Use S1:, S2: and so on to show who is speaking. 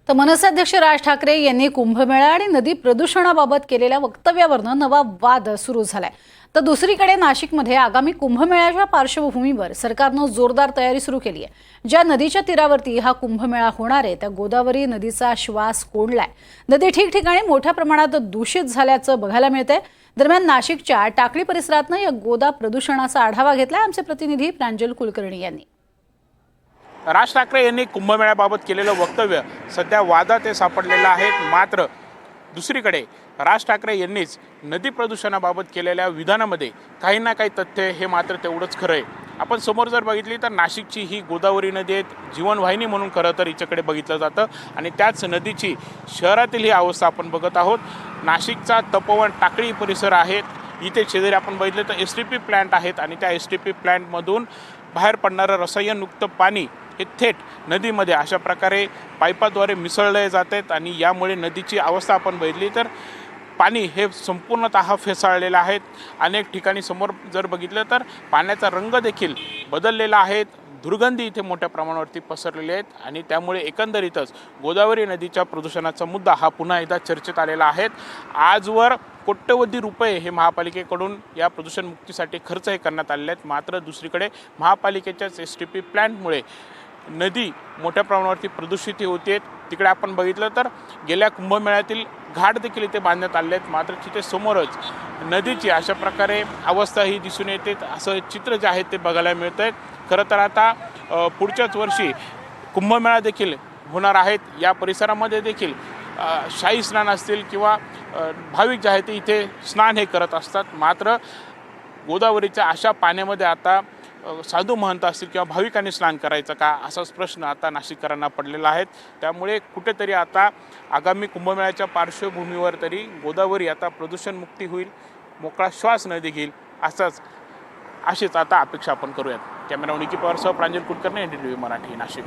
S1: तर मनसे अध्यक्ष राज ठाकरे यांनी कुंभमेळा आणि नदी प्रदूषणाबाबत केलेल्या वक्तव्यावरनं नवा वाद सुरू झालाय। तर दुसरीकडे नाशिकमध्ये आगामी कुंभमेळ्याच्या पार्श्वभूमीवर सरकारनं जोरदार तयारी सुरू केली आहे। ज्या नदीच्या तीरावरती हा कुंभमेळा होणार आहे त्या गोदावरी नदीचा श्वास कोंडलाय। नदी ठिकठिकाणी मोठ्या प्रमाणात दूषित झाल्याचं बघायला मिळतंय। दरम्यान नाशिकच्या टाकळी परिसरातनं या गोदा प्रदूषणाचा आढावा घेतलाय आमचे प्रतिनिधी प्रांजल कुलकर्णी यांनी।
S2: राज ठाकरे यांनी कुंभमेळ्याबाबत केलेलं वक्तव्य सध्या वादात सापडलेलं आहे। मात्र दुसरीकडे राज ठाकरे यांनीच नदी प्रदूषणाबाबत केलेल्या विधानामध्ये काही ना काही तथ्य हे मात्र तेवढंच खरं आहे। आपण समोर जर बघितली तर नाशिकची ही गोदावरी नदी आहे, जीवनवाहिनी म्हणून खरं तर हिच्याकडे बघितलं जातं आणि त्याच नदीची शहरातील ही अवस्था आपण बघत आहोत। नाशिकचा तपोवन टाकळी परिसर आहेत, इथे शेजारी आपण बघितलं तर STP प्लांट आहेत आणि त्या STP प्लांटमधून बाहेर पडणारं रसायनयुक्त पाणी हे थेट नदीमध्ये अशा प्रकारे पाईपाद्वारे मिसळले जातात आणि यामुळे नदीची अवस्था आपण बघितली तर पाणी हे संपूर्णतः फेसाळलेलं आहे। अनेक ठिकाणी समोर जर बघितलं तर पाण्याचा रंग देखील बदललेला आहे, दुर्गंधी इथे मोठ्या प्रमाणावरती पसरलेली आहेत आणि त्यामुळे एकंदरीतच गोदावरी नदीच्या प्रदूषणाचा मुद्दा हा पुन्हा एकदा चर्चेत आलेला आहे। आजवर कोट्यवधी रुपये हे महापालिकेकडून या प्रदूषण मुक्तीसाठी खर्च हे करण्यात आलेले आहेत। मात्र दुसरीकडे महापालिकेच्याच STP प्लांटमुळे नदी मोठ्या प्रमाणावरती प्रदूषित होते। तिकडे आपण बघितलं तर गेल्या कुंभमेळ्यातील घाट देखील इथे बांधण्यात आले आहेत, मात्र तिथे समोरच नदीची अशा प्रकारे अवस्था ही दिसून येते। असं चित्र जे आहे ते बघायला मिळतं आहे। खरं तर आता पुढच्याच वर्षी कुंभमेळा देखील होणार आहेत। या परिसरामध्ये देखील शाही स्नान असतील किंवा भाविक जे आहेत ते इथे स्नान हे करत असतात। मात्र गोदावरीच्या अशा पाण्यामध्ये आता साधू महंत असतील किंवा भाविकांनी स्नान करायचं का असाच प्रश्न आता नाशिककरांना पडलेला आहे। त्यामुळे कुठेतरी आता आगामी कुंभमेळ्याच्या पार्श्वभूमीवर तरी गोदावरी आता प्रदूषणमुक्ती होईल, मोकळा श्वास नदी घेईल अशीच आता अपेक्षा आपण करूयात। कॅमेरा निकी पवारसह प्रांजल कुलकर्णी, NDTV मराठी, नाशिक।